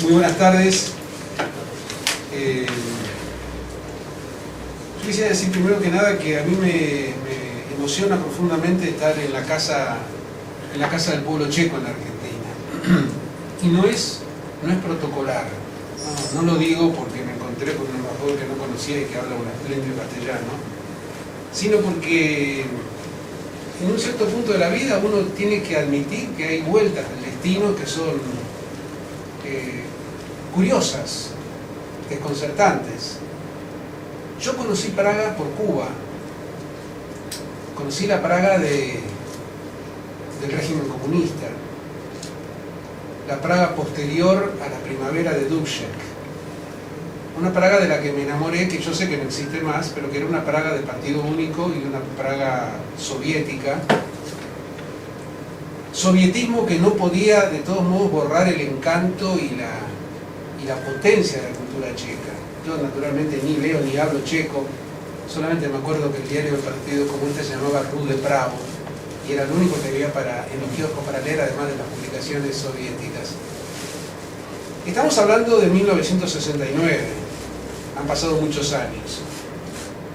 Muy buenas tardes. Yo quisiera decir primero que nada que a mí me emociona profundamente estar en la casa del pueblo checo en la Argentina. Y no es protocolar. No lo digo porque me encontré con un embajador que no conocía y que habla un espléndido castellano, sino porque en un cierto punto de la vida uno tiene que admitir que hay vueltas del destino que son curiosas, desconcertantes. Yo conocí Praga por Cuba, conocí la Praga del régimen comunista, la Praga posterior a la primavera de Dubček, una Praga de la que me enamoré, que yo sé que no existe más, pero que era una Praga de partido único y una Praga soviética, sovietismo que no podía de todos modos borrar el encanto y la potencia de la cultura checa. Yo naturalmente ni leo ni hablo checo, solamente me acuerdo que el diario del Partido Comunista se llamaba Rude Pravo y era lo único que había en los kioscos para leer, además de las publicaciones soviéticas. Estamos hablando de 1969, han pasado muchos años.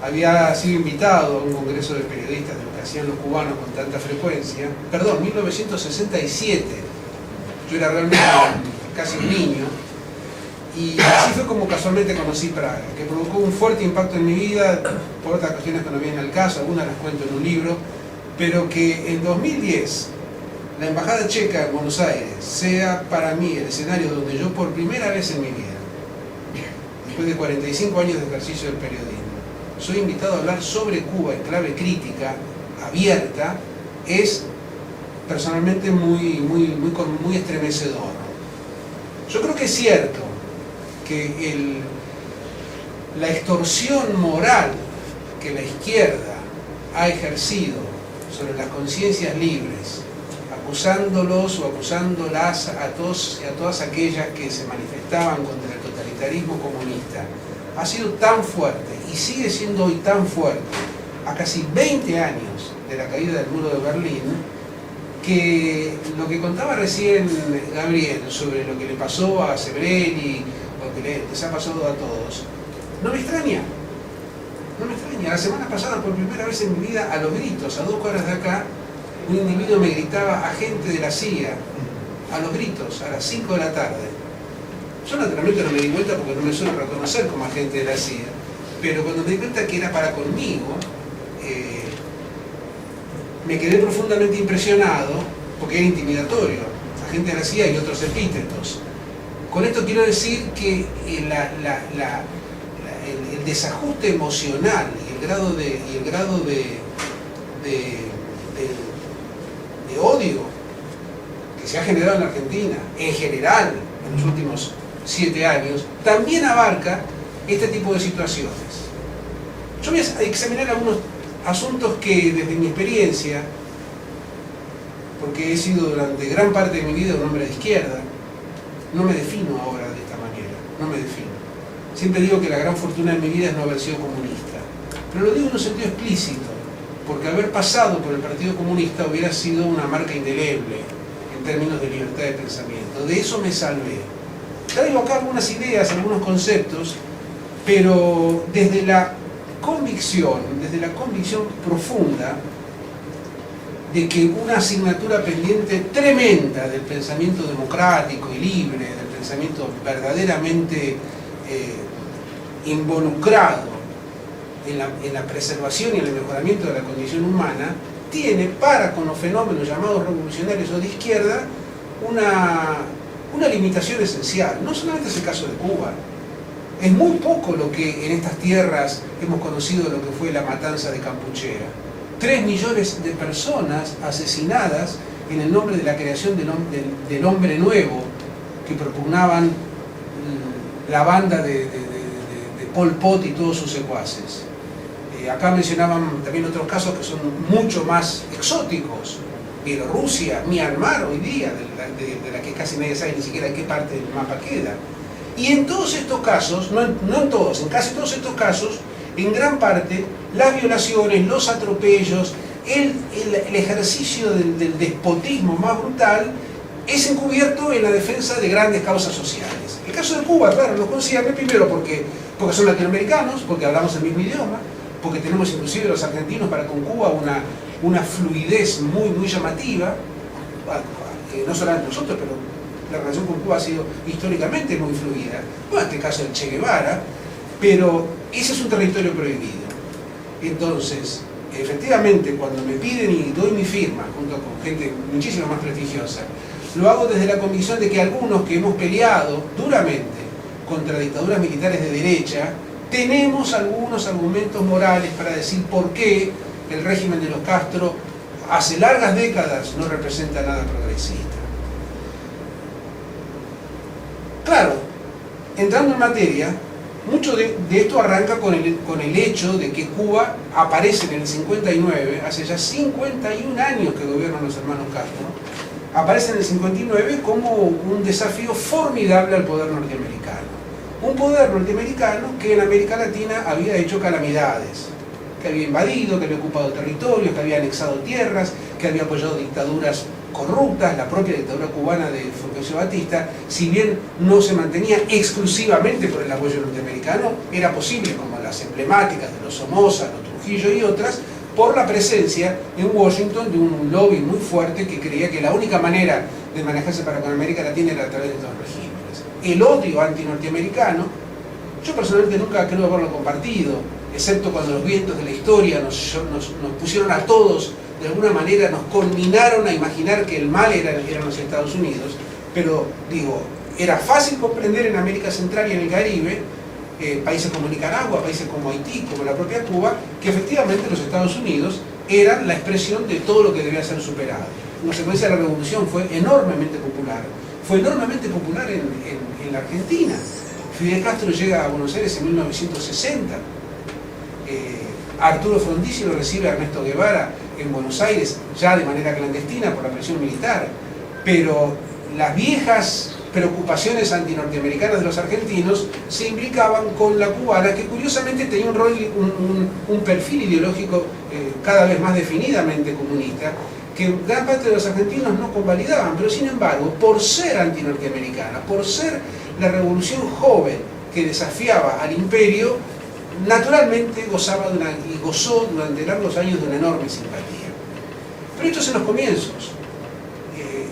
Había sido invitado a un congreso de periodistas de lo que hacían los cubanos con tanta frecuencia. Perdón, 1967. Yo era realmente casi un niño. Y así fue como casualmente conocí Praga, que provocó un fuerte impacto en mi vida, por otras cuestiones que no vienen al caso, algunas las cuento en un libro, pero que en 2010 la Embajada Checa en Buenos Aires sea para mí el escenario donde yo por primera vez en mi vida, después de 45 años de ejercicio del periodismo, soy invitado a hablar sobre Cuba en clave crítica, abierta, es personalmente muy estremecedor. Yo creo que es cierto que la extorsión moral que la izquierda ha ejercido sobre las conciencias libres, acusándolos o acusándolas a todos y a todas aquellas que se manifestaban contra el totalitarismo comunista, ha sido tan fuerte y sigue siendo hoy tan fuerte, a casi 20 años de la caída del muro de Berlín, que lo que contaba recién Gabriel sobre lo que le pasó a Sebreni, lo que les ha pasado a todos, no me extraña. No me extraña. La semana pasada, por primera vez en mi vida, a los gritos, a 2 cuadras de acá, un individuo me gritaba agente de la CIA, a los gritos, a las 5 de la tarde. Yo naturalmente no me di cuenta porque no me suelo reconocer como agente de la CIA, pero cuando me di cuenta que era para conmigo, me quedé profundamente impresionado porque era intimidatorio, agente de la CIA y otros epítetos. Con esto quiero decir que el desajuste emocional y el grado de odio que se ha generado en la Argentina, en general, en los últimos 7 años, también abarca este tipo de situaciones. Yo voy a examinar algunos asuntos que desde mi experiencia, porque he sido durante gran parte de mi vida un hombre de izquierda, no me defino ahora de esta manera, no me defino. Siempre digo que la gran fortuna de mi vida es no haber sido comunista, pero lo digo en un sentido explícito, porque haber pasado por el Partido Comunista hubiera sido una marca indeleble en términos de libertad de pensamiento. De eso me salvé. Traigo acá algunas ideas, algunos conceptos, pero desde la convicción profunda de que una asignatura pendiente tremenda del pensamiento democrático y libre, del pensamiento verdaderamente involucrado en la preservación y en el mejoramiento de la condición humana, tiene para con los fenómenos llamados revolucionarios o de izquierda una limitación esencial. No solamente es el caso de Cuba. Es muy poco lo que en estas tierras hemos conocido de lo que fue la matanza de Campuchea. 3 millones de personas asesinadas en el nombre de la creación del hombre nuevo que propugnaban la banda de Pol Pot y todos sus secuaces. Acá mencionaban también otros casos que son mucho más exóticos. Bielorrusia, Myanmar hoy día, de la que casi nadie sabe ni siquiera en qué parte del mapa queda. Y en todos estos casos, no en todos, en casi todos estos casos, en gran parte, las violaciones, los atropellos, el ejercicio del despotismo más brutal es encubierto en la defensa de grandes causas sociales. El caso de Cuba, claro, nos concierne primero porque son latinoamericanos, porque hablamos el mismo idioma, porque tenemos inclusive los argentinos para con Cuba una fluidez muy llamativa, no solamente nosotros, pero la relación con Cuba ha sido históricamente muy fluida, bueno, en este caso el Che Guevara, pero ese es un territorio prohibido. Entonces, efectivamente, cuando me piden y doy mi firma, junto con gente muchísimo más prestigiosa, lo hago desde la convicción de que algunos que hemos peleado duramente contra dictaduras militares de derecha, tenemos algunos argumentos morales para decir por qué el régimen de los Castro hace largas décadas no representa nada progresista. Claro, entrando en materia, mucho de esto arranca con el hecho de que Cuba aparece en el 59, hace ya 51 años que gobiernan los hermanos Castro, aparece en el 59 como un desafío formidable al poder norteamericano. Un poder norteamericano que en América Latina había hecho calamidades, que había invadido, que había ocupado territorios, que había anexado tierras, que había apoyado dictaduras corruptas. La propia dictadura cubana de Fulgencio Batista, si bien no se mantenía exclusivamente por el apoyo norteamericano, era posible, como las emblemáticas de los Somoza, los Trujillo y otras, por la presencia en Washington de un lobby muy fuerte que creía que la única manera de manejarse para con América Latina era a través de estos regímenes. El odio anti-norteamericano, yo personalmente nunca creo haberlo compartido, excepto cuando los vientos de la historia nos pusieron a todos, de alguna manera nos conminaron a imaginar que el mal eran los Estados Unidos, pero digo, era fácil comprender en América Central y en el Caribe, países como Nicaragua, países como Haití, como la propia Cuba, que efectivamente los Estados Unidos eran la expresión de todo lo que debía ser superado. En consecuencia, la revolución fue enormemente popular en la Argentina. Fidel Castro llega a Buenos Aires en 1960, Arturo Frondizi lo recibe a Ernesto Guevara en Buenos Aires, ya de manera clandestina por la presión militar, pero las viejas preocupaciones antinorteamericanas de los argentinos se implicaban con la cubana, que curiosamente tenía un rol, un perfil ideológico cada vez más definidamente comunista, que gran parte de los argentinos no convalidaban, pero sin embargo, por ser antinorteamericana, por ser la revolución joven que desafiaba al imperio, naturalmente gozaba y gozó durante largos años de una enorme simpatía. Pero esto es en los comienzos.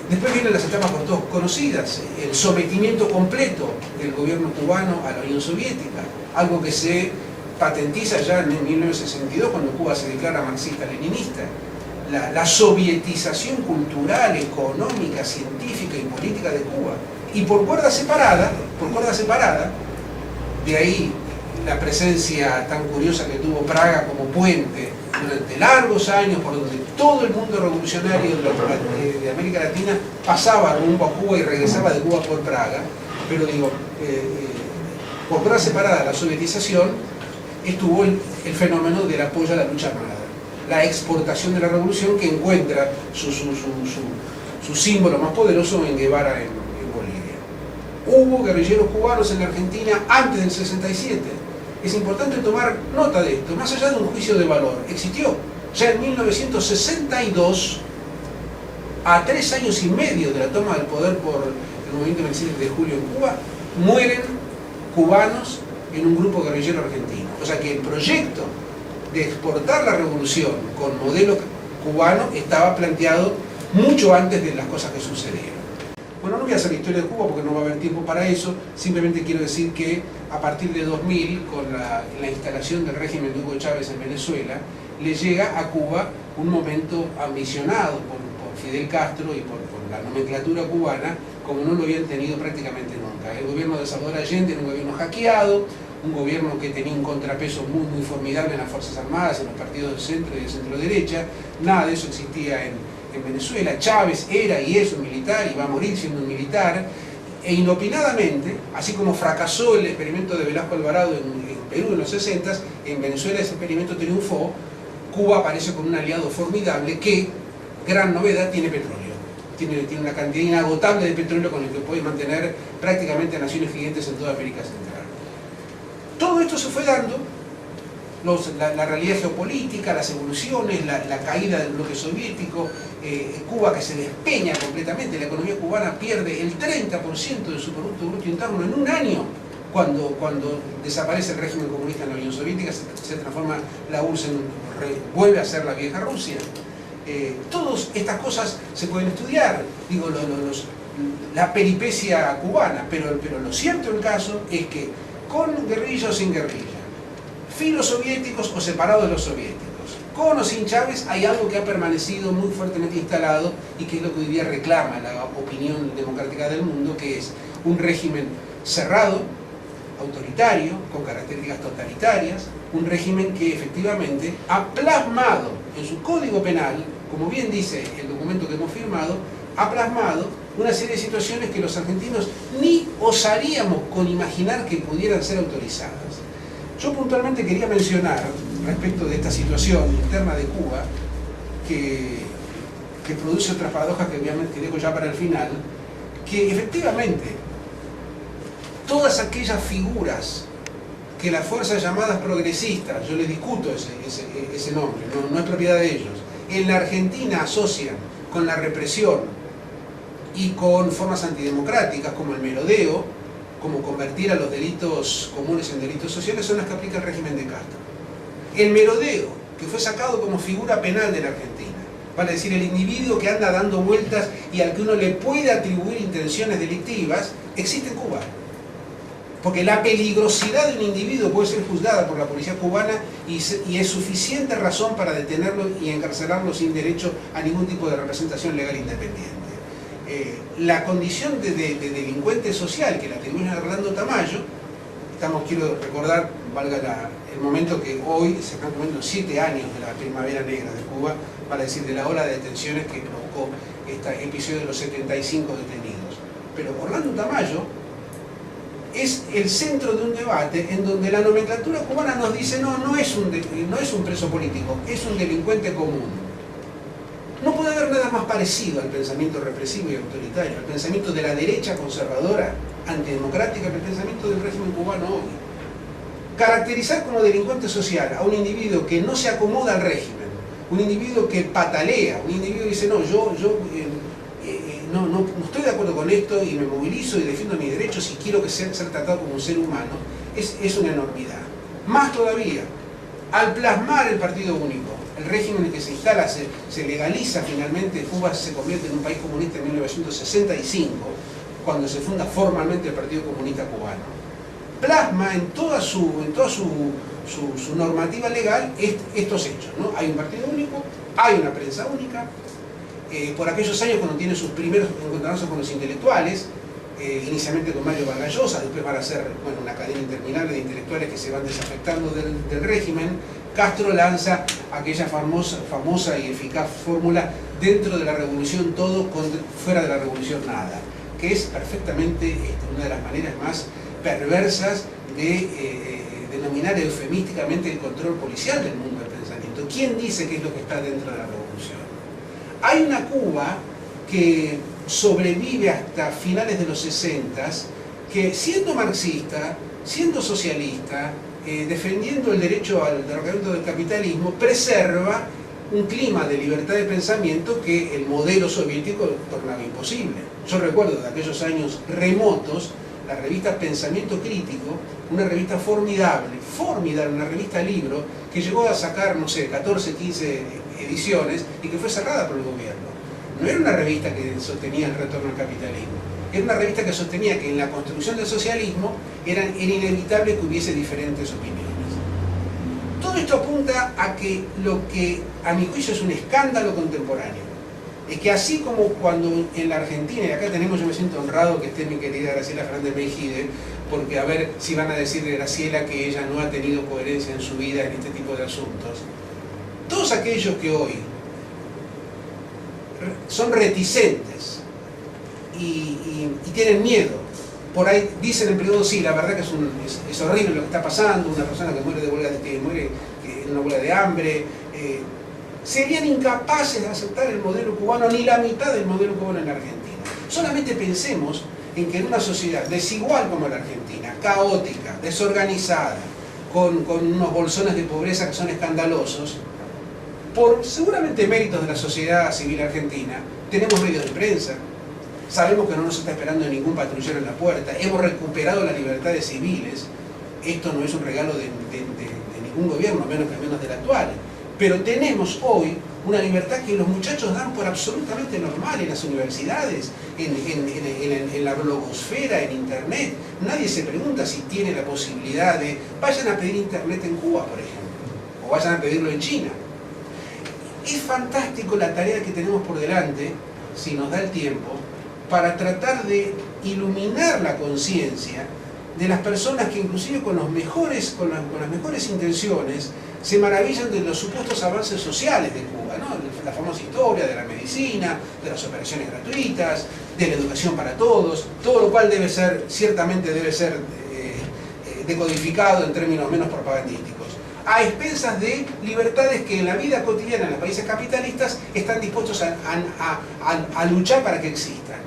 Después vienen las etapas por todos conocidas, el sometimiento completo del gobierno cubano a la Unión Soviética, algo que se patentiza ya en 1962 cuando Cuba se declara marxista-leninista. La sovietización cultural, económica, científica y política de Cuba. Y por cuerda separada, de ahí la presencia tan curiosa que tuvo Praga como puente durante largos años, por donde todo el mundo revolucionario de América Latina pasaba rumbo a Cuba y regresaba de Cuba por Praga. Pero digo, por cuerda separada la sovietización, estuvo el fenómeno del apoyo a la lucha armada, la exportación de la revolución, que encuentra su símbolo más poderoso en Guevara en Bolivia. Hubo guerrilleros cubanos en la Argentina antes del 67. Es importante tomar nota de esto, más allá de un juicio de valor. Existió. Ya en 1962, a 3 años y medio de la toma del poder por el movimiento 27 de julio en Cuba, mueren cubanos en un grupo guerrillero argentino. O sea que el proyecto de exportar la revolución con modelo cubano estaba planteado mucho antes de las cosas que sucedieron. Bueno, no voy a hacer la historia de Cuba porque no va a haber tiempo para eso, simplemente quiero decir que a partir de 2000, con la instalación del régimen de Hugo Chávez en Venezuela, le llega a Cuba un momento ambicionado por Fidel Castro y por la nomenclatura cubana, como no lo habían tenido prácticamente nunca. El gobierno de Salvador Allende era un gobierno hackeado, un gobierno que tenía un contrapeso muy formidable en las Fuerzas Armadas, en los partidos de centro y de centro-derecha. Nada de eso existía en Venezuela. Chávez era y es un militar y va a morir siendo un militar, e inopinadamente, así como fracasó el experimento de Velasco Alvarado en Perú en los 60, en Venezuela ese experimento triunfó. Cuba aparece con un aliado formidable que, gran novedad, tiene petróleo. Tiene una cantidad inagotable de petróleo con el que puede mantener prácticamente naciones gigantes en toda América Central. Todo esto se fue dando la realidad geopolítica, las evoluciones, la caída del bloque soviético, Cuba que se despeña completamente, la economía cubana pierde el 30% de su Producto Bruto Interno en un año, cuando desaparece el régimen comunista en la Unión Soviética, se transforma la URSS vuelve a ser la vieja Rusia. Todas estas cosas se pueden estudiar, digo, la peripecia cubana, pero lo cierto del caso es que con guerrilla o sin guerrilla, filosoviéticos o separados de los soviéticos, con o sin Chávez, hay algo que ha permanecido muy fuertemente instalado y que es lo que hoy día reclama la opinión democrática del mundo, que es un régimen cerrado, autoritario, con características totalitarias, un régimen que efectivamente ha plasmado en su código penal, como bien dice el documento que hemos firmado, ha plasmado una serie de situaciones que los argentinos ni osaríamos con imaginar que pudieran ser autorizadas. Yo puntualmente quería mencionar, respecto de esta situación interna de Cuba, que produce otras paradojas que obviamente dejo ya para el final, que efectivamente todas aquellas figuras que las fuerzas llamadas progresistas, yo les discuto ese nombre, no es propiedad de ellos, en la Argentina asocian con la represión y con formas antidemocráticas como el merodeo, como convertir a los delitos comunes en delitos sociales, son las que aplica el régimen de Castro. El merodeo, que fue sacado como figura penal de la Argentina, vale decir, el individuo que anda dando vueltas y al que uno le puede atribuir intenciones delictivas, existe en Cuba. Porque la peligrosidad de un individuo puede ser juzgada por la policía cubana y es suficiente razón para detenerlo y encarcelarlo sin derecho a ningún tipo de representación legal independiente. La condición de delincuente social que le atribuyen a Orlando Tamayo, quiero recordar, valga el momento que hoy se están cumpliendo 7 años de la Primavera Negra de Cuba, para decir de la ola de detenciones que provocó este episodio de los 75 detenidos. Pero Orlando Tamayo es el centro de un debate en donde la nomenclatura cubana nos dice no es un preso político, es un delincuente común. No puede haber nada más parecido al pensamiento represivo y autoritario, al pensamiento de la derecha conservadora, antidemocrática, que el pensamiento del régimen cubano hoy. Caracterizar como delincuente social a un individuo que no se acomoda al régimen, un individuo que patalea, un individuo que dice no estoy de acuerdo con esto y me movilizo y defiendo mis derechos y quiero ser tratado como un ser humano, es una enormidad. Más todavía, al plasmar el partido único, el régimen en el que se instala, se legaliza finalmente, Cuba se convierte en un país comunista en 1965, cuando se funda formalmente el Partido Comunista Cubano, plasma en toda su normativa legal estos hechos, ¿no? Hay un partido único, hay una prensa única. Por aquellos años cuando tiene sus primeros encontronazos con los intelectuales, inicialmente con Mario Vargas Llosa, después van a ser una cadena interminable de intelectuales que se van desafectando del régimen, Castro lanza aquella famosa y eficaz fórmula: dentro de la revolución todo, fuera de la revolución nada, que es perfectamente una de las maneras más perversas de denominar eufemísticamente el control policial del mundo del pensamiento. ¿Quién dice qué es lo que está dentro de la revolución? Hay una Cuba que sobrevive hasta finales de los 60s, que siendo marxista, siendo socialista, defendiendo el derecho al derrocamiento del capitalismo, preserva un clima de libertad de pensamiento que el modelo soviético tornaba imposible. Yo recuerdo de aquellos años remotos la revista Pensamiento Crítico, una revista formidable, una revista libro, que llegó a sacar, 14, 15 ediciones y que fue cerrada por el gobierno. No era una revista que sostenía el retorno al capitalismo, era una revista que sostenía que en la construcción del socialismo era inevitable que hubiese diferentes opiniones. Todo esto apunta a que lo que a mi juicio es un escándalo contemporáneo es que así como cuando en la Argentina, y acá tenemos, yo me siento honrado que esté mi querida Graciela Fernández Mejide, porque a ver si van a decir de Graciela que ella no ha tenido coherencia en su vida en este tipo de asuntos. Todos aquellos que hoy son reticentes y tienen miedo, por ahí dicen en privado, sí, la verdad que es horrible lo que está pasando, una persona que muere en una huelga de hambre, serían incapaces de aceptar el modelo cubano, ni la mitad del modelo cubano en la Argentina. Solamente pensemos en que en una sociedad desigual como la Argentina, caótica, desorganizada, con unos bolsones de pobreza que son escandalosos, por seguramente méritos de la sociedad civil argentina, tenemos medios de prensa, sabemos que no nos está esperando ningún patrullero en la puerta, hemos recuperado las libertades civiles. Esto no es un regalo de ningún gobierno, menos del actual, pero tenemos hoy una libertad que los muchachos dan por absolutamente normal en las universidades, en la blogosfera, en internet. Nadie se pregunta si tiene la posibilidad de... Vayan a pedir internet en Cuba, por ejemplo, o vayan a pedirlo en China. Es fantástico la tarea que tenemos por delante, si nos da el tiempo, para tratar de iluminar la conciencia de las personas que inclusive con las mejores intenciones se maravillan de los supuestos avances sociales de Cuba, ¿no? La famosa historia de la medicina, de las operaciones gratuitas, de la educación para todos, todo lo cual ciertamente debe ser decodificado en términos menos propagandísticos, a expensas de libertades que en la vida cotidiana en los países capitalistas están dispuestos a luchar para que existan.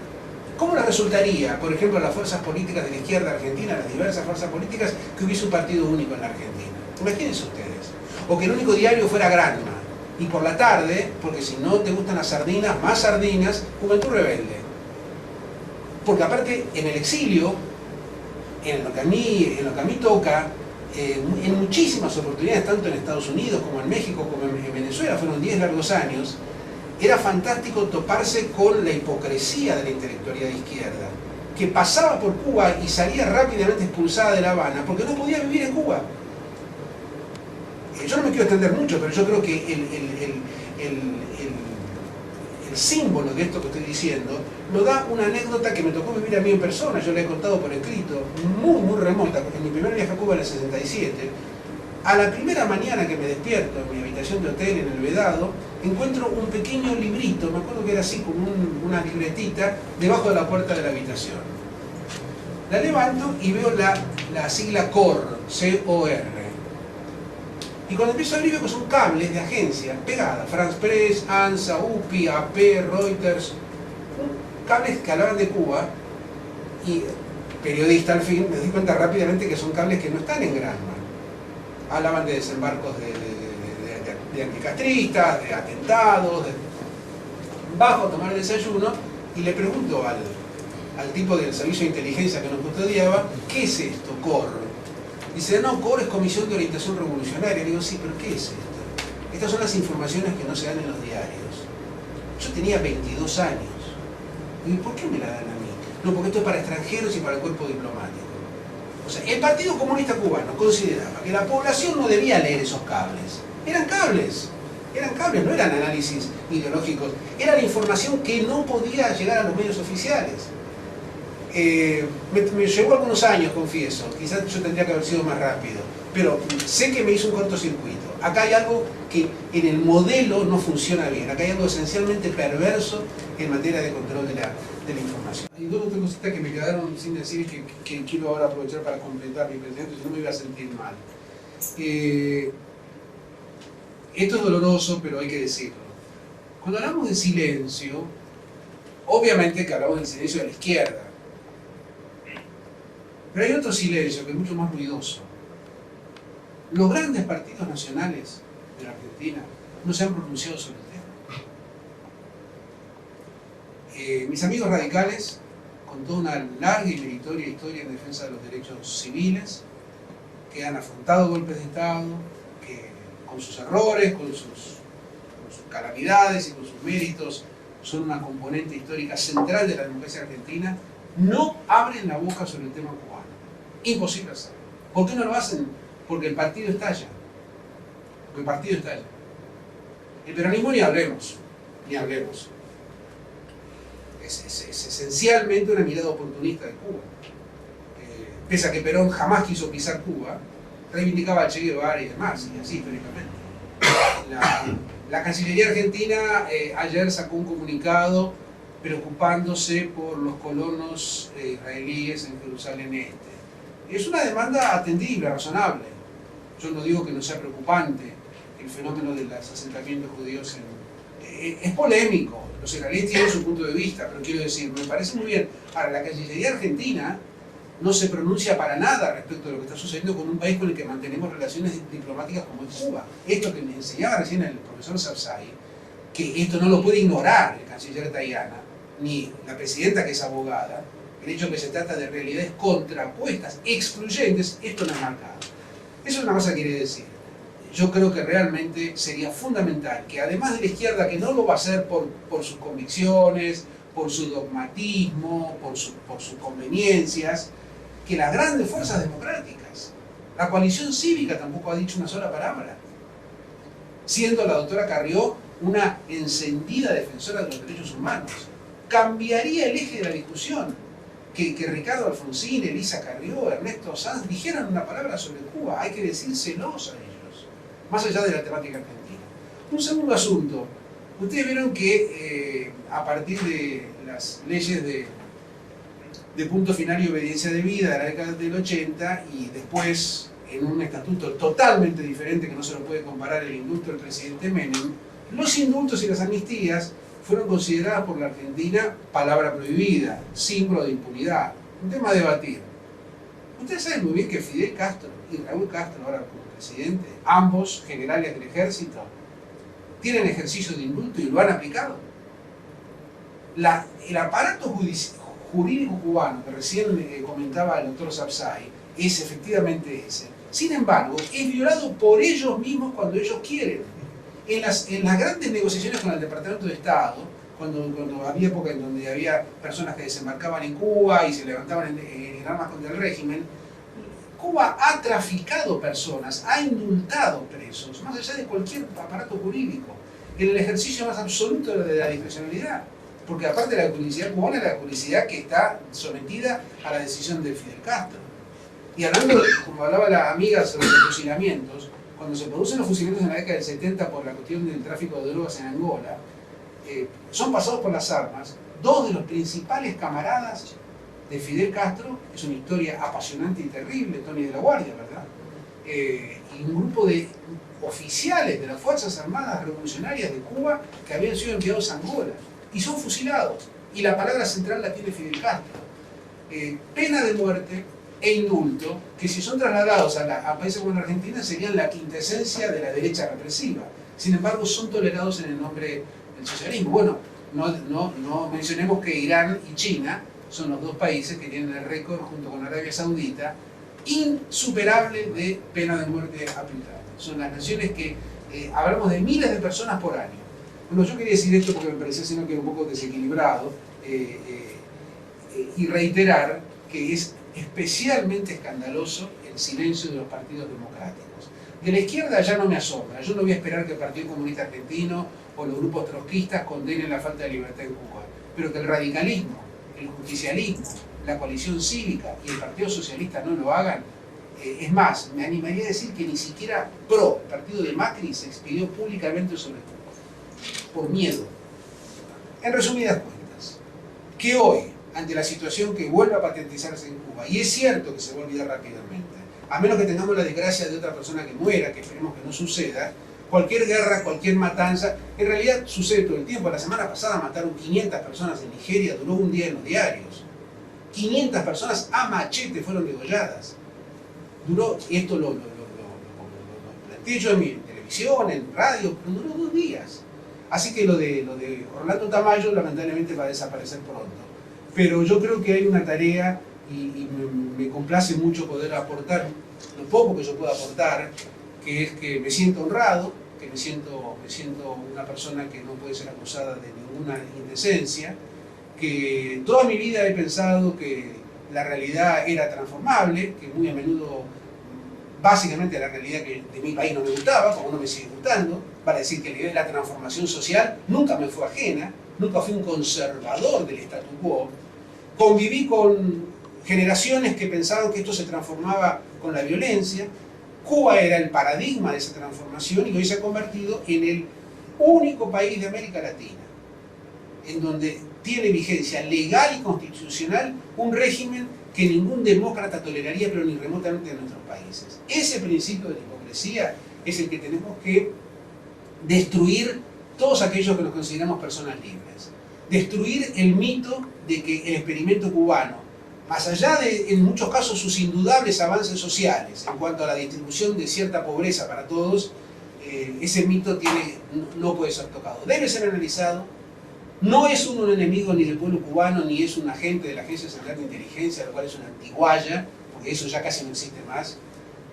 ¿Cómo les resultaría, por ejemplo, a las fuerzas políticas de la izquierda argentina, las diversas fuerzas políticas, que hubiese un partido único en la Argentina? Imagínense ustedes. O que el único diario fuera Granma. Y por la tarde, porque si no te gustan las sardinas, más sardinas, Juventud Rebelde. Porque aparte, en el exilio, en lo que a mí toca, en muchísimas oportunidades, tanto en Estados Unidos como en México, como en Venezuela, fueron 10 largos años, era fantástico toparse con la hipocresía de la intelectualidad de izquierda, que pasaba por Cuba y salía rápidamente expulsada de La Habana porque no podía vivir en Cuba. Yo no me quiero extender mucho, pero yo creo que el símbolo de esto que estoy diciendo lo da una anécdota que me tocó vivir a mí en persona. Yo la he contado por escrito, muy remota, porque en mi primer viaje a Cuba en el 67, a la primera mañana que me despierto en mi habitación de hotel en el Vedado, encuentro un pequeño librito, me acuerdo que era así como una libretita, debajo de la puerta de la habitación. La levanto y veo la sigla COR, C-O-R. Y cuando empiezo a abrir veo que son cables de agencia pegadas, France Press, ANSA, UPI, AP, Reuters, cables que hablaban de Cuba, y periodista al fin, me di cuenta rápidamente que son cables que no están en Granma. Hablaban de desembarcos de anticastristas, de atentados, bajo a tomar el desayuno, y le pregunto al tipo del servicio de inteligencia que nos custodiaba, ¿qué es esto, COR? Dice, no, COR es Comisión de Orientación Revolucionaria. Digo, sí, pero ¿qué es esto? Estas son las informaciones que no se dan en los diarios. Yo tenía 22 años. ¿Y por qué me la dan a mí? No, porque esto es para extranjeros y para el cuerpo diplomático. O sea, el Partido Comunista Cubano consideraba que la población no debía leer esos cables. Eran cables, no eran análisis ideológicos. Era la información que no podía llegar a los medios oficiales. Me llevó algunos años, confieso, quizás yo tendría que haber sido más rápido, pero sé que me hizo un cortocircuito. Acá hay algo que en el modelo no funciona bien, acá hay algo esencialmente perverso en materia de control de la información. Hay dos o tres cositas que me quedaron sin decir que quiero ahora aprovechar para completar mi presentación, si no me iba a sentir mal. Esto es doloroso, pero hay que decirlo. Cuando hablamos de silencio, obviamente que hablamos del silencio de la izquierda, pero hay otro silencio que es mucho más ruidoso. Los grandes partidos nacionales de la Argentina no se han pronunciado sobre el tema. Mis amigos radicales, con toda una larga y meritoria historia en defensa de los derechos civiles, que han afrontado golpes de Estado, que con sus errores, con sus calamidades y con sus méritos, son una componente histórica central de la democracia argentina, no abren la boca sobre el tema cubano. Imposible hacerlo. ¿Por qué no lo hacen? Porque el partido estalla. Porque el partido estalla. El peronismo ni hablemos. Ni hablemos. Es esencialmente una mirada oportunista de Cuba. Pese a que Perón jamás quiso pisar Cuba, reivindicaba a Che Guevara y demás, y así históricamente. La Cancillería Argentina ayer sacó un comunicado preocupándose por los colonos israelíes en Jerusalén Este. Es una demanda atendible, razonable. Yo no digo que no sea preocupante el fenómeno de los asentamientos judíos es polémico, los israelíes tienen su punto de vista, pero quiero decir, me parece muy bien. Ahora, la Cancillería Argentina no se pronuncia para nada respecto de lo que está sucediendo con un país con el que mantenemos relaciones diplomáticas como es Cuba. Esto que me enseñaba recién el profesor Sarsay, que esto no lo puede ignorar el canciller Tayana, ni la presidenta que es abogada, el hecho que se trata de realidades contrapuestas, excluyentes, esto no es marcado. Eso es una cosa que quiere decir. Yo creo que realmente sería fundamental que además de la izquierda, que no lo va a hacer por sus convicciones, por su dogmatismo, por sus conveniencias, que las grandes fuerzas democráticas, la coalición cívica tampoco ha dicho una sola palabra, siendo la doctora Carrió una encendida defensora de los derechos humanos, cambiaría el eje de la discusión, que Ricardo Alfonsín, Elisa Carrió, Ernesto Sanz dijeran una palabra sobre Cuba. Hay que decírselos a ellos, más allá de la temática argentina. Un segundo asunto. Ustedes vieron que a partir de las leyes de punto final y obediencia debida de la década del 80 y después en un estatuto totalmente diferente que no se lo puede comparar el indulto del presidente Menem, los indultos y las amnistías fueron consideradas por la Argentina palabra prohibida, símbolo de impunidad, un tema a debatir. Ustedes saben muy bien que Fidel Castro y Raúl Castro, ahora como presidente, ambos generales del ejército, tienen ejercicio de indulto y lo han aplicado. El aparato jurídico cubano que recién comentaba el doctor Sarsay es efectivamente ese. Sin embargo, es violado por ellos mismos cuando ellos quieren. En las grandes negociaciones con el Departamento de Estado, cuando había época en donde había personas que desembarcaban en Cuba y se levantaban en armas contra el régimen, Cuba ha traficado personas, ha indultado presos, más allá de cualquier aparato jurídico, en el ejercicio más absoluto de la discrecionalidad. Porque aparte de la publicidad cubana, es la publicidad que está sometida a la decisión de Fidel Castro. Y hablando, como hablaba la amiga sobre los fusilamientos, cuando se producen los fusilamientos en la década del 70 por la cuestión del tráfico de drogas en Angola, son pasados por las armas dos de los principales camaradas de Fidel Castro. Es una historia apasionante y terrible, Tony de la Guardia, ¿verdad? Y un grupo de oficiales de las Fuerzas Armadas Revolucionarias de Cuba que habían sido enviados a Angola y son fusilados. Y la palabra central la tiene Fidel Castro. Pena de muerte e indulto, que si son trasladados a países como la Argentina serían la quintesencia de la derecha represiva. Sin embargo, son tolerados en el nombre del socialismo. Bueno, no mencionemos que Irán y China son los dos países que tienen el récord, junto con Arabia Saudita, insuperable de pena de muerte aplicada. Son las naciones que hablamos de miles de personas por año. Bueno, yo quería decir esto porque me parecía sino que era un poco desequilibrado y reiterar que es especialmente escandaloso el silencio de los partidos democráticos. De la izquierda ya no me asombra. Yo no voy a esperar que el Partido Comunista Argentino o los grupos trotskistas condenen la falta de libertad en Cuba, pero que el radicalismo, el justicialismo, la coalición cívica y el Partido Socialista no lo hagan. Es más, me animaría a decir que ni siquiera el partido de Macri, se expidió públicamente sobre Cuba, por miedo. En resumidas cuentas, que hoy, ante la situación que vuelve a patentizarse en Cuba, y es cierto que se va a olvidar rápidamente, a menos que tengamos la desgracia de otra persona que muera, que esperemos que no suceda, cualquier guerra, cualquier matanza, en realidad sucede todo el tiempo. La semana pasada mataron 500 personas en Nigeria, duró un día en los diarios. 500 personas a machete fueron degolladas. Duró, y esto lo planteé yo en mi televisión, en radio, pero duró 2 días. Así que lo de Orlando Tamayo lamentablemente va a desaparecer pronto. Pero yo creo que hay una tarea y me complace mucho poder aportar lo poco que yo pueda aportar, que es que me siento honrado, que me siento una persona que no puede ser acusada de ninguna indecencia, que toda mi vida he pensado que la realidad era transformable, que muy a menudo, básicamente la realidad que de mi país no me gustaba, como no me sigue gustando, para decir que la idea de la transformación social nunca me fue ajena, nunca fui un conservador del statu quo. Conviví con generaciones que pensaban que esto se transformaba con la violencia. Cuba era el paradigma de esa transformación y hoy se ha convertido en el único país de América Latina en donde tiene vigencia legal y constitucional un régimen que ningún demócrata toleraría, pero ni remotamente en nuestros países. Ese principio de la hipocresía es el que tenemos que destruir todos aquellos que nos consideramos personas libres. Destruir el mito de que el experimento cubano, más allá de, en muchos casos, sus indudables avances sociales en cuanto a la distribución de cierta pobreza para todos, ese mito no puede ser tocado. Debe ser analizado. No es un enemigo ni del pueblo cubano, ni es un agente de la Agencia Central de Inteligencia, lo cual es una antigualla, porque eso ya casi no existe más.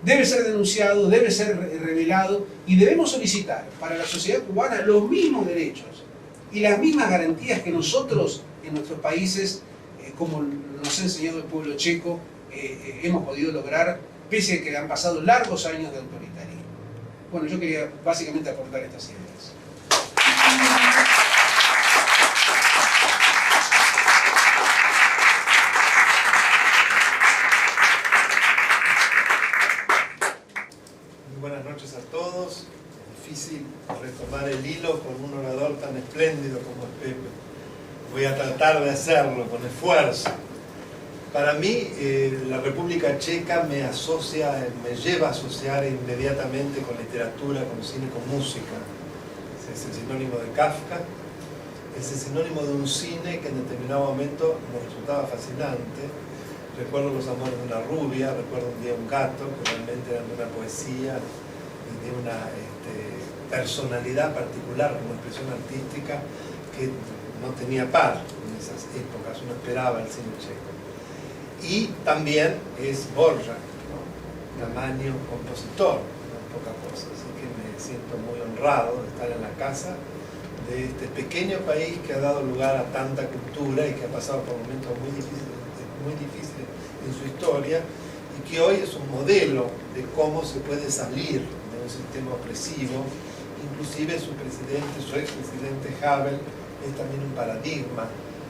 Debe ser denunciado, debe ser revelado, y debemos solicitar para la sociedad cubana los mismos derechos y las mismas garantías que nosotros en nuestros países, como nos ha enseñado el pueblo checo, hemos podido lograr, pese a que han pasado largos años de autoritarismo. Bueno, yo quería básicamente aportar estas ideas. Buenas noches a todos. Es difícil retomar el hilo con un orador tan espléndido como es Pepe. Voy a tratar de hacerlo con esfuerzo. Para mí, la República Checa me lleva a asociar inmediatamente con literatura, con cine, con música. Es el sinónimo de Kafka, es el sinónimo de un cine que en determinado momento me resultaba fascinante. Recuerdo Los amores de una rubia, recuerdo Un día un gato, que realmente eran de una poesía y de una personalidad particular como expresión artística que no tenía par en esas épocas, uno esperaba el cine checo. Y también es Borja, ¿no? Tamaño compositor, no es poca cosa, así que me siento muy honrado de estar en la casa de este pequeño país que ha dado lugar a tanta cultura y que ha pasado por momentos muy difíciles en su historia y que hoy es un modelo de cómo se puede salir de un sistema opresivo. Inclusive su expresidente Havel es también un paradigma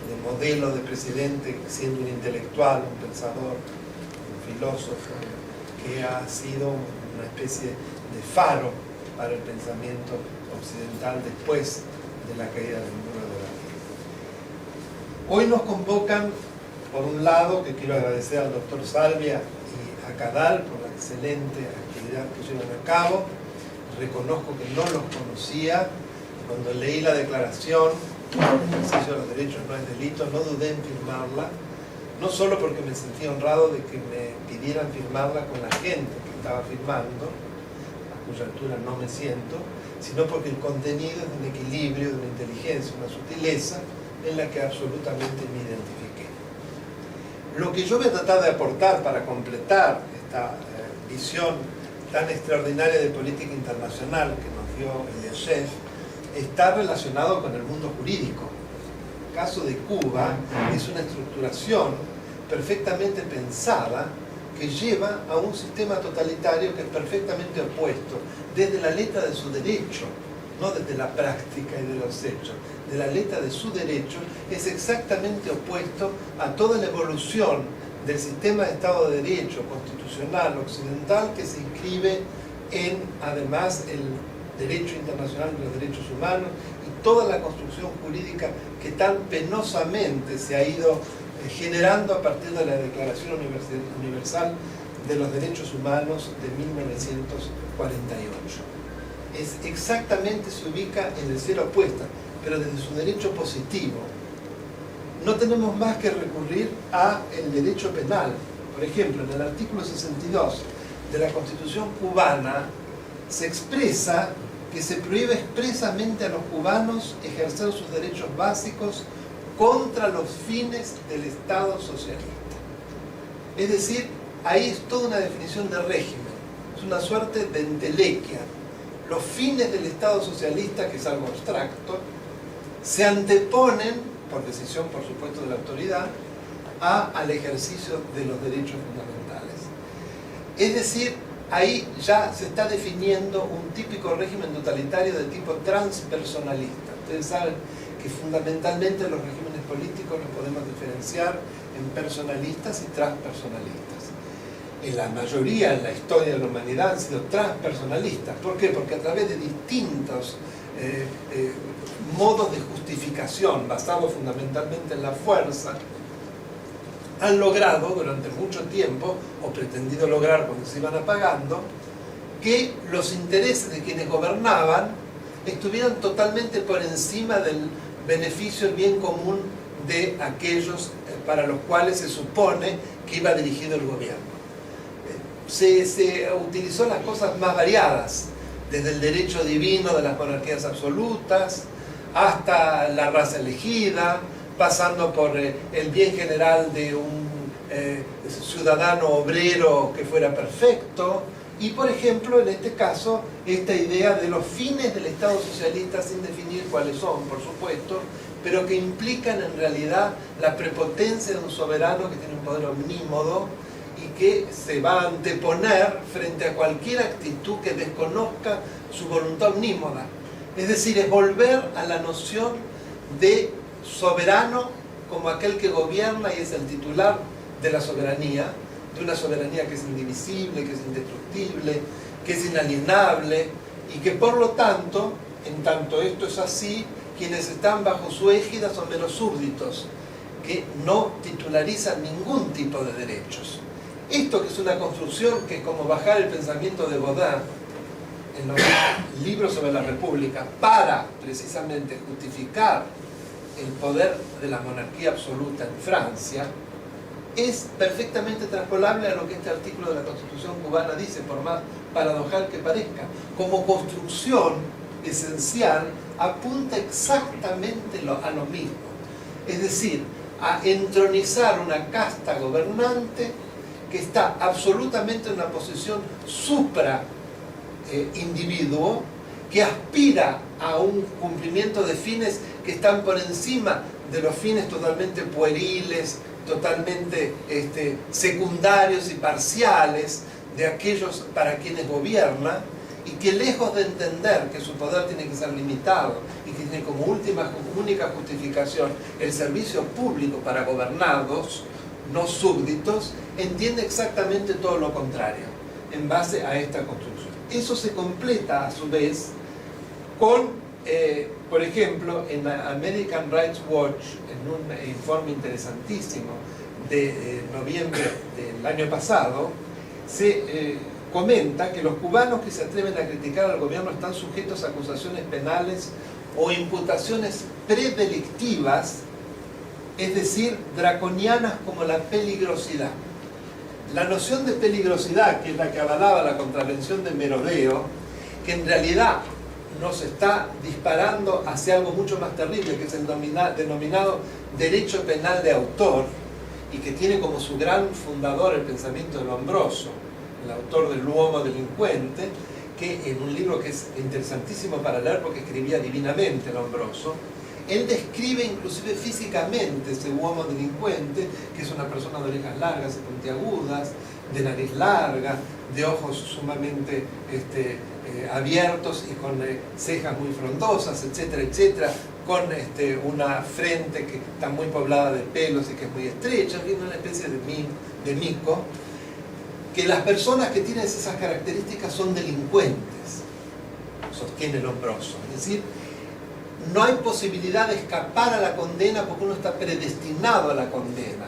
de modelo de presidente, siendo un intelectual, un pensador, un filósofo, que ha sido una especie de faro para el pensamiento occidental después de la caída del muro de Berlín. Hoy nos convocan, por un lado, que quiero agradecer al doctor Salvia y a Cadal por la excelente actividad que llevan a cabo. Reconozco que no los conocía. Cuando leí la declaración, el ejercicio de los derechos no es delito, no dudé en firmarla, no solo porque me sentí honrado de que me pidieran firmarla con la gente que estaba firmando, a cuya altura no me siento, sino porque el contenido es de un equilibrio, de una inteligencia, una sutileza en la que absolutamente me identifiqué. Lo que yo voy a tratar de aportar para completar esta visión tan extraordinaria de política internacional que nos dio el IESEF está relacionado con el mundo jurídico. El caso de Cuba es una estructuración perfectamente pensada que lleva a un sistema totalitario que es perfectamente opuesto, desde la letra de su derecho, no desde la práctica y de los hechos, de la letra de su derecho, es exactamente opuesto a toda la evolución del sistema de Estado de Derecho constitucional occidental que se inscribe en, además, el derecho internacional de los derechos humanos y toda la construcción jurídica que tan penosamente se ha ido generando a partir de la Declaración Universal de los Derechos Humanos de 1948. Se ubica en el cielo opuesta, pero desde su derecho positivo. No tenemos más que recurrir al derecho penal. Por ejemplo, en el artículo 62 de la Constitución cubana se expresa que se prohíbe expresamente a los cubanos ejercer sus derechos básicos contra los fines del Estado socialista. Es decir, ahí es toda una definición de régimen, es una suerte de entelequia. Los fines del Estado socialista, que es algo abstracto, se anteponen, por decisión por supuesto de la autoridad, al ejercicio de los derechos fundamentales. Es decir, ahí ya se está definiendo un típico régimen totalitario de tipo transpersonalista. Ustedes saben que fundamentalmente los regímenes políticos los podemos diferenciar en personalistas y transpersonalistas. En la mayoría en la historia de la humanidad han sido transpersonalistas. ¿Por qué? Porque a través de distintos modos de justificación basados fundamentalmente en la fuerza, han logrado durante mucho tiempo, o pretendido lograr cuando se iban apagando, que los intereses de quienes gobernaban estuvieran totalmente por encima del beneficio, el bien común de aquellos para los cuales se supone que iba dirigido el gobierno. Se utilizó las cosas más variadas, desde el derecho divino de las monarquías absolutas, hasta la raza elegida, pasando por el bien general de un ciudadano obrero que fuera perfecto, y por ejemplo, en este caso, esta idea de los fines del Estado socialista, sin definir cuáles son, por supuesto, pero que implican en realidad la prepotencia de un soberano que tiene un poder omnímodo y que se va a anteponer frente a cualquier actitud que desconozca su voluntad omnímoda. Es decir, es volver a la noción de soberano como aquel que gobierna y es el titular de la soberanía, de una soberanía que es indivisible, que es indestructible, que es inalienable, y que por lo tanto, en tanto esto es así, quienes están bajo su égida son meros súbditos, que no titularizan ningún tipo de derechos. Esto, que es una construcción que es como bajar el pensamiento de Baudin en los libros sobre la República, para precisamente justificar el poder de la monarquía absoluta en Francia, es perfectamente traspolable a lo que este artículo de la Constitución cubana dice, por más paradojal que parezca. Como construcción esencial, apunta exactamente a lo mismo. Es decir, a entronizar una casta gobernante que está absolutamente en una posición supra individuo, que aspira a un cumplimiento de fines que están por encima de los fines totalmente pueriles, totalmente secundarios y parciales de aquellos para quienes gobierna, y que lejos de entender que su poder tiene que ser limitado y que tiene como única justificación el servicio público para gobernados, no súbditos, entiende exactamente todo lo contrario en base a esta construcción. Eso se completa a su vez con, por ejemplo, en American Rights Watch, en un informe interesantísimo de noviembre del año pasado, se comenta que los cubanos que se atreven a criticar al gobierno están sujetos a acusaciones penales o imputaciones predelictivas, es decir, draconianas como la peligrosidad. La noción de peligrosidad, que es la que avalaba la contravención de Merodeo, que en realidad nos está disparando hacia algo mucho más terrible, que es el denominado derecho penal de autor, y que tiene como su gran fundador el pensamiento de Lombroso, el autor del Uomo delincuente, que en un libro que es interesantísimo para leer porque escribía divinamente Lombroso, él describe inclusive físicamente ese uomo delincuente, que es una persona de orejas largas y puntiagudas, de nariz larga, de ojos sumamente abiertos y con cejas muy frondosas, etcétera, etcétera, con una frente que está muy poblada de pelos y que es muy estrecha, una especie de mico, que las personas que tienen esas características son delincuentes, sostiene Lombroso. Es decir, no hay posibilidad de escapar a la condena porque uno está predestinado a la condena.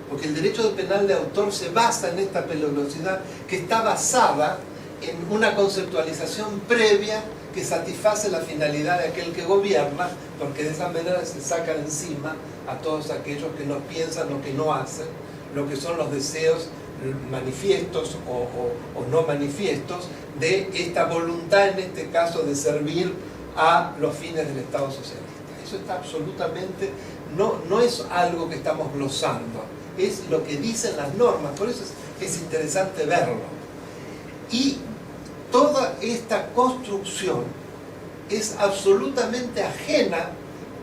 Porque el derecho penal de autor se basa en esta peligrosidad que está basada en una conceptualización previa que satisface la finalidad de aquel que gobierna, porque de esa manera se saca de encima a todos aquellos que no piensan o que no hacen, lo que son los deseos manifiestos o no manifiestos de esta voluntad, en este caso, de servir a los fines del Estado socialista. Eso está absolutamente, no es algo que estamos glosando, es lo que dicen las normas, por eso es interesante verlo. Y toda esta construcción es absolutamente ajena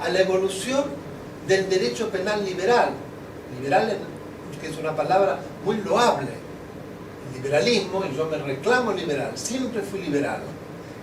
a la evolución del derecho penal liberal. Liberal, que es una palabra muy loable. El liberalismo, y yo me reclamo liberal, siempre fui liberal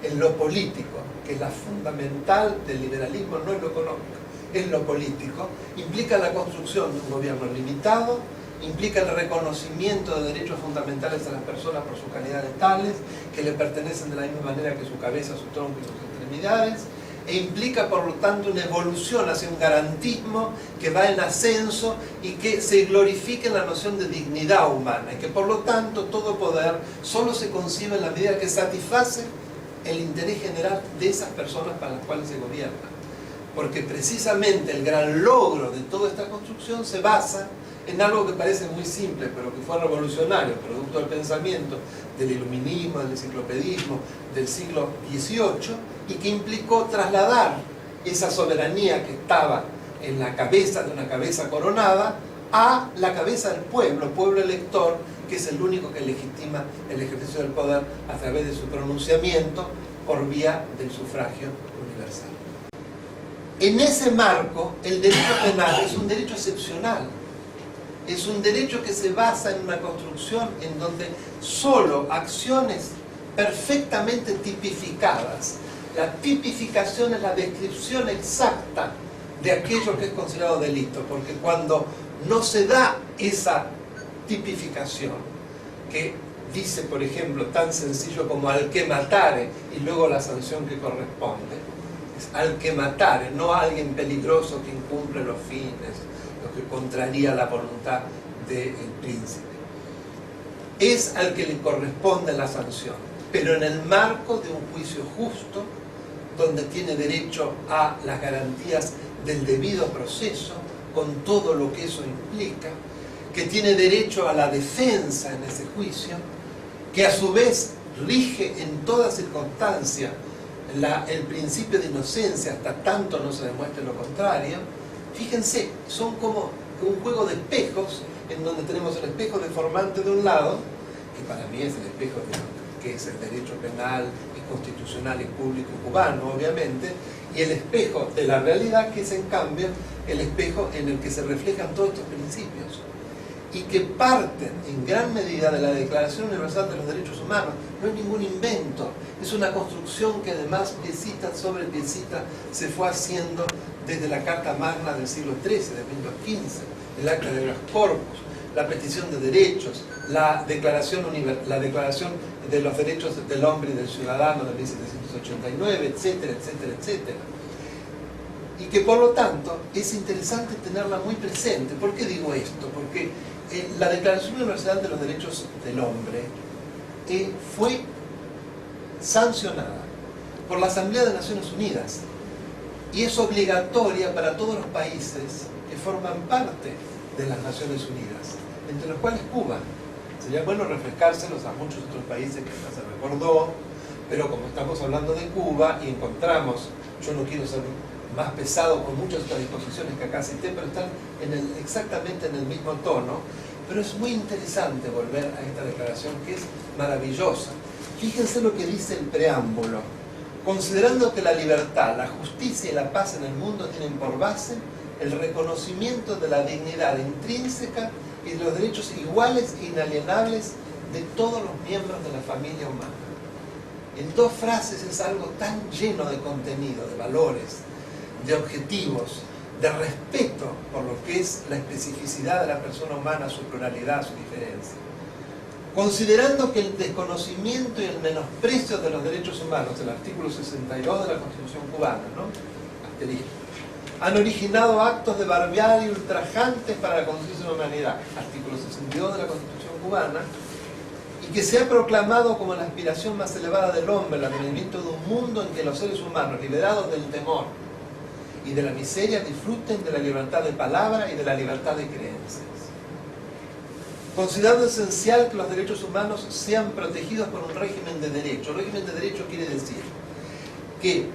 en lo político, que es la fundamental del liberalismo, no en lo económico, en lo político, implica la construcción de un gobierno limitado, implica el reconocimiento de derechos fundamentales a las personas por su calidad de tales, que le pertenecen de la misma manera que su cabeza, su tronco y sus extremidades, e implica por lo tanto una evolución hacia un garantismo que va en ascenso y que se glorifique en la noción de dignidad humana, y que por lo tanto todo poder solo se concibe en la medida que satisface el interés general de esas personas para las cuales se gobierna. Porque precisamente el gran logro de toda esta construcción se basa en algo que parece muy simple, pero que fue revolucionario, producto del pensamiento del iluminismo, del enciclopedismo del siglo XVIII, y que implicó trasladar esa soberanía que estaba en la cabeza de una cabeza coronada a la cabeza del pueblo elector, que es el único que legitima el ejercicio del poder a través de su pronunciamiento por vía del sufragio universal. En ese marco, el derecho penal es un derecho excepcional. Es un derecho que se basa en una construcción en donde solo acciones perfectamente tipificadas, la tipificación es la descripción exacta de aquello que es considerado delito, porque cuando no se da esa tipificación, que dice, por ejemplo, tan sencillo como al que matare, y luego la sanción que corresponde, es al que matare, no a alguien peligroso que incumple los fines, lo que contraría la voluntad del príncipe. Es al que le corresponde la sanción, pero en el marco de un juicio justo, donde tiene derecho a las garantías del debido proceso, con todo lo que eso implica, que tiene derecho a la defensa en ese juicio, que a su vez rige en toda circunstancia el principio de inocencia hasta tanto no se demuestre lo contrario. Fíjense, son como un juego de espejos, en donde tenemos el espejo deformante de un lado, que para mí es el espejo que es el derecho penal y constitucional y público cubano, obviamente, y el espejo de la realidad, que es en cambio el espejo en el que se reflejan todos estos principios, y que parten en gran medida de la Declaración Universal de los Derechos Humanos. No es ningún invento, es una construcción que además piecita sobre piecita se fue haciendo desde la Carta Magna del siglo XIII, de 1515, el Acta de Habeas Corpus, la petición de derechos, la declaración de los derechos del hombre y del ciudadano de 1789, etcétera, etcétera, etcétera. Y que por lo tanto es interesante tenerla muy presente. ¿Por qué digo esto? Porque la Declaración Universal de los Derechos del Hombre fue sancionada por la Asamblea de Naciones Unidas y es obligatoria para todos los países que forman parte de las Naciones Unidas, entre los cuales Cuba. Sería bueno refrescárselos a muchos otros países que ya se recordó, pero como estamos hablando de Cuba y encontramos, yo no quiero ser más pesado con muchas otras disposiciones que acá cité, pero están exactamente en el mismo tono, pero es muy interesante volver a esta declaración que es maravillosa. Fíjense lo que dice el preámbulo: considerando que la libertad, la justicia y la paz en el mundo tienen por base el reconocimiento de la dignidad intrínseca y de los derechos iguales e inalienables de todos los miembros de la familia humana. En dos frases es algo tan lleno de contenido, de valores, de objetivos, de respeto por lo que es la especificidad de la persona humana, su pluralidad, su diferencia. Considerando que el desconocimiento y el menosprecio de los derechos humanos, el artículo 62 de la Constitución cubana, ¿no?, asterisco, han originado actos de barbarie ultrajantes para la conciencia de la humanidad, artículo 62 de la Constitución cubana, y que se ha proclamado como la aspiración más elevada del hombre, el advenimiento de un mundo en que los seres humanos, liberados del temor y de la miseria, disfruten de la libertad de palabra y de la libertad de creencias. Considerando esencial que los derechos humanos sean protegidos por un régimen de derecho. El régimen de derecho quiere decir que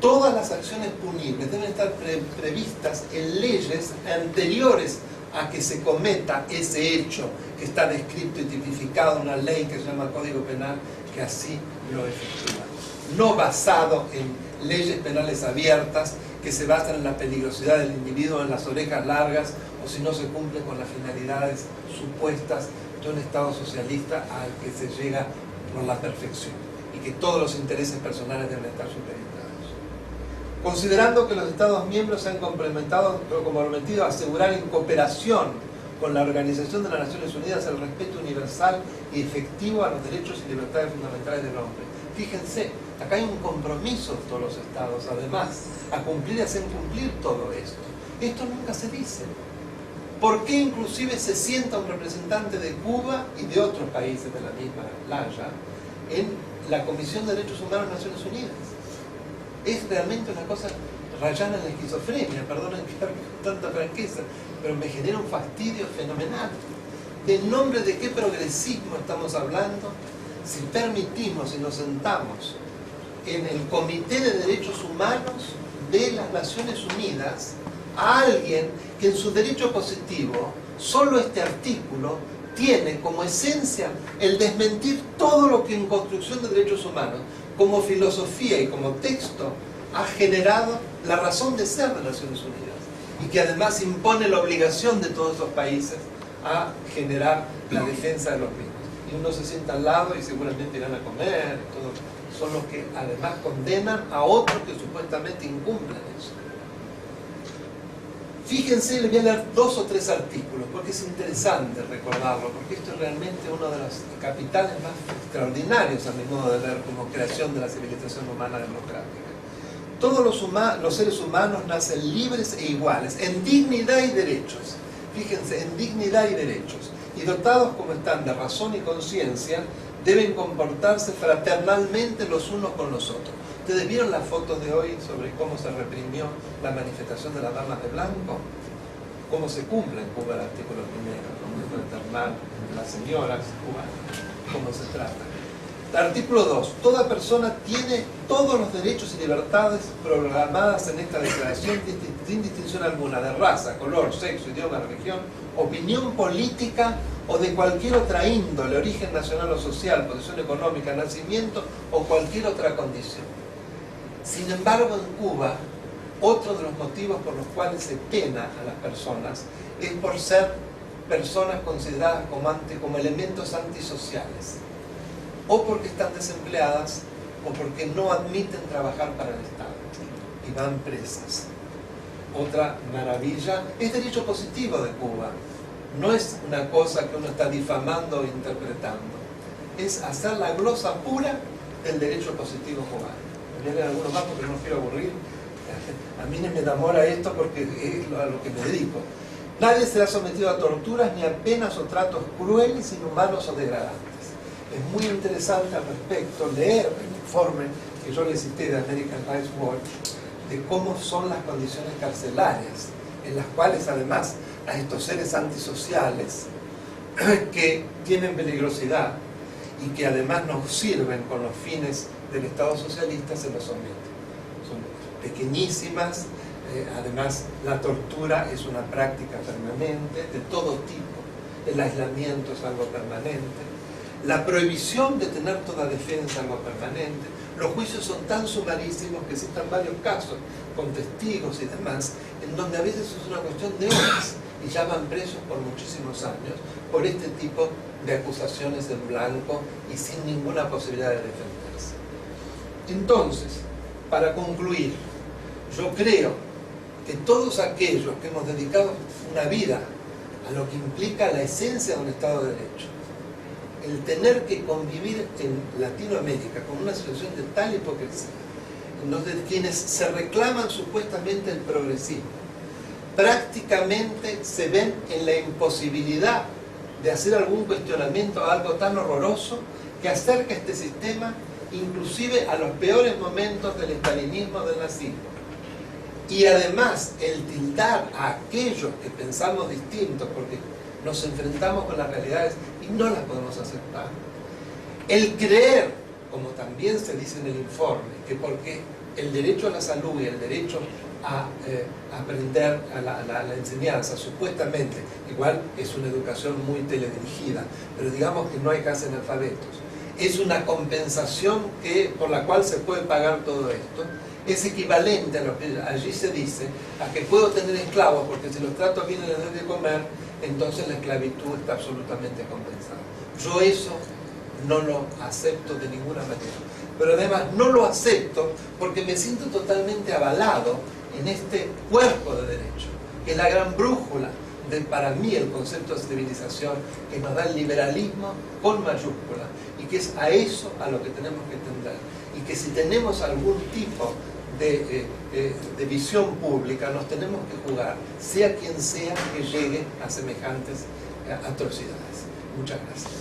todas las acciones punibles deben estar previstas en leyes anteriores a que se cometa ese hecho que está descrito y tipificado en una ley que se llama Código Penal, que así lo efectúa. No basado en leyes penales abiertas que se basan en la peligrosidad del individuo, en las orejas largas, o si no se cumple con las finalidades supuestas de un Estado socialista al que se llega por la perfección, y que todos los intereses personales deben estar supeditados. Considerando que los Estados miembros se han comprometido a asegurar en cooperación con la Organización de las Naciones Unidas el respeto universal y efectivo a los derechos y libertades fundamentales del hombre. Fíjense, acá hay un compromiso de todos los Estados, además, a cumplir y hacer cumplir todo esto. Esto nunca se dice. ¿Por qué inclusive se sienta un representante de Cuba y de otros países de la misma laya en la Comisión de Derechos Humanos de Naciones Unidas? es realmente una cosa rayana en la esquizofrenia, perdonen que hable con tanta franqueza, pero me genera un fastidio fenomenal. ¿En nombre de qué progresismo estamos hablando si permitimos y nos sentamos en el Comité de Derechos Humanos de las Naciones Unidas a alguien que en su derecho positivo, solo este artículo, tiene como esencia el desmentir todo lo que en construcción de derechos humanos, como filosofía y como texto, ha generado la razón de ser de Naciones Unidas, y que además impone la obligación de todos esos países a generar la defensa de los mismos. Y uno se sienta al lado y seguramente irán a comer, y todo. Son los que además condenan a otros que supuestamente incumplen eso. Fíjense, les voy a leer 2 o 3 artículos, porque es interesante recordarlo, porque esto es realmente uno de los capitales más extraordinarios, a mi modo de ver, como creación de la civilización humana democrática. Todos los seres humanos nacen libres e iguales, en dignidad y derechos. Fíjense, en dignidad y derechos. Y dotados como están de razón y conciencia, deben comportarse fraternalmente los unos con los otros. ¿Ustedes vieron las fotos de hoy sobre cómo se reprimió la manifestación de las damas de blanco? ¿Cómo se cumple en Cuba el artículo 1? ¿Cómo es fraternal las señoras cubanas? ¿Cómo se trata? Artículo 2. Toda persona tiene todos los derechos y libertades programadas en esta declaración sin distinción alguna de raza, color, sexo, idioma, religión, opinión política o de cualquier otra índole, origen nacional o social, posición económica, nacimiento o cualquier otra condición. Sin embargo, en Cuba, otro de los motivos por los cuales se pena a las personas es por ser personas consideradas como elementos antisociales, o porque están desempleadas, o porque no admiten trabajar para el Estado y van presas. Otra maravilla es derecho positivo de Cuba. No es una cosa que uno está difamando o interpretando, es hacer la glosa pura del derecho positivo cubano. Voy a leer algunos más porque no los quiero aburrir. A mí me enamora esto porque es a lo que me dedico. Nadie será sometido a torturas ni a penas o tratos crueles, inhumanos o degradantes. Es muy interesante al respecto leer el informe que yo le cité de American Rights Watch de cómo son las condiciones carcelarias, en las cuales además a estos seres antisociales que tienen peligrosidad y que además nos sirven con los fines del Estado socialista se los someten. Son pequeñísimas, además la tortura es una práctica permanente de todo tipo, el aislamiento es algo permanente, la prohibición de tener toda defensa es algo permanente, los juicios son tan sumarísimos que citan varios casos con testigos y demás, en donde a veces es una cuestión de horas y ya van presos por muchísimos años por este tipo de acusaciones en blanco y sin ninguna posibilidad de defenderse. Entonces, para concluir, yo creo que todos aquellos que hemos dedicado una vida a lo que implica la esencia de un Estado de Derecho, el tener que convivir en Latinoamérica con una situación de tal hipocresía, en donde quienes se reclaman supuestamente el progresismo, prácticamente se ven en la imposibilidad de hacer algún cuestionamiento a algo tan horroroso que acerca este sistema inclusive a los peores momentos del estalinismo, del nazismo. Y además el tildar a aquellos que pensamos distintos porque nos enfrentamos con las realidades y no las podemos aceptar. El creer, como también se dice en el informe, que porque el derecho a la salud y el derecho a aprender a la enseñanza, supuestamente, igual es una educación muy teledirigida, pero digamos que no hay casi analfabetos, es una compensación por la cual se puede pagar todo esto, es equivalente a lo que allí se dice, a que puedo tener esclavos, porque si los trato bien y les doy de comer, entonces la esclavitud está absolutamente compensada. Yo eso no lo acepto de ninguna manera. Pero además no lo acepto porque me siento totalmente avalado en este cuerpo de derecho, que es la gran brújula de, para mí, el concepto de civilización que nos da el liberalismo con mayúscula, y que es a eso a lo que tenemos que tender. Y que si tenemos algún tipo de visión pública, nos tenemos que jugar, sea quien sea que llegue a semejantes atrocidades. Muchas gracias.